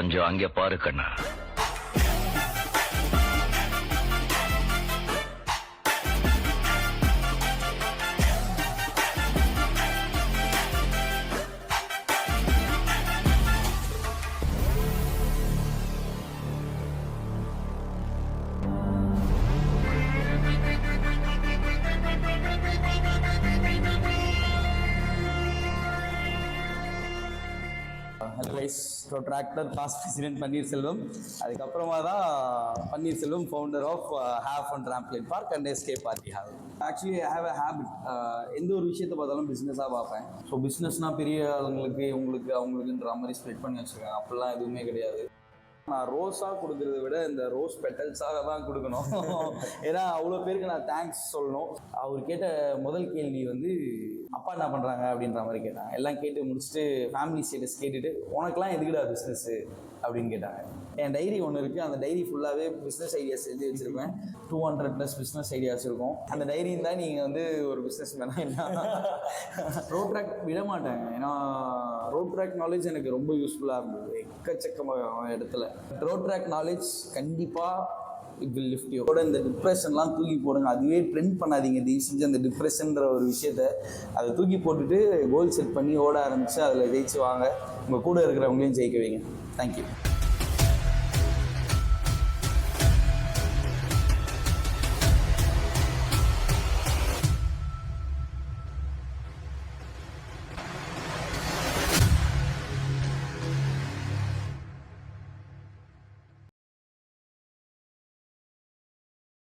கொஞ்சம் அங்கே பாரு கண்ணா. Tractor past president Panneerselvam. அதுக்கப்புறமா தான் Panneerselvam founder of have and trampoline park and escape party have. Actually I have a habit, எந்த ஒரு விஷயத்தை பார்த்தாலும் பிஸ்னஸாக பார்ப்பேன். ஸோ பிஸ்னஸ்னால் பெரிய ஆளுங்களுக்கு உங்களுக்கு அவங்களுக்குன்ற மாதிரி ஸ்ப்ரெட் பண்ணி வச்சுருக்கேன். அப்படிலாம் எதுவுமே கிடையாது. நான் ரோஸாக கொடுக்கறத விட இந்த ரோஸ் பெட்டல்ஸாக தான் கொடுக்கணும். ஏன்னா அவ்வளோ பேருக்கு நான் தேங்க்ஸ் சொல்லணும். அவர் கேட்ட முதல் கேள்வி வந்து அப்பா என்ன பண்ணுறாங்க அப்படின்ற மாதிரி கேட்டாங்க. எல்லாம் கேட்டு முடிச்சுட்டு ஃபேமிலி ஸ்டேட்டஸ் கேட்டுட்டு உனக்கெலாம் எதுக்குடா பிஸ்னஸ்ஸு அப்படின்னு கேட்டாங்க. என் டைரி ஒன்று இருக்குது. அந்த டைரி ஃபுல்லாகவே பிஸ்னஸ் ஐடியாஸ் எழுதி வச்சுருப்பேன். 200+ பிஸ்னஸ் ஐடியாஸ் இருக்கும். அந்த டைரி இருந்தால் நீங்கள் வந்து ஒரு பிஸ்னஸ் மேனாக ரோட் ட்ராக் விட மாட்டாங்க. ஏன்னா ரோட் ட்ராக் நாலேஜ் எனக்கு ரொம்ப யூஸ்ஃபுல்லாக இருந்தது எக்கச்சக்கமான இடத்துல. ரோட் ட்ராக் நாலேஜ் கண்டிப்பாக இட் வில் லிஃப்ட் யூ. இந்த டிப்ரெஷன்லாம் தூக்கி போடுங்க. அதுவே ட்ரெண்ட் பண்ணாதீங்க. தயவு செஞ்சு அந்த டிப்ரெஷன்ற ஒரு விஷயத்த அதை தூக்கி போட்டுட்டு கோல் செட் பண்ணி ஓட ஆரம்பித்து அதில் ஜெயிச்சு வாங்க. உங்கள் கூட இருக்கிறவங்களையும் ஜெயிக்க வைங்க. தேங்க்யூ.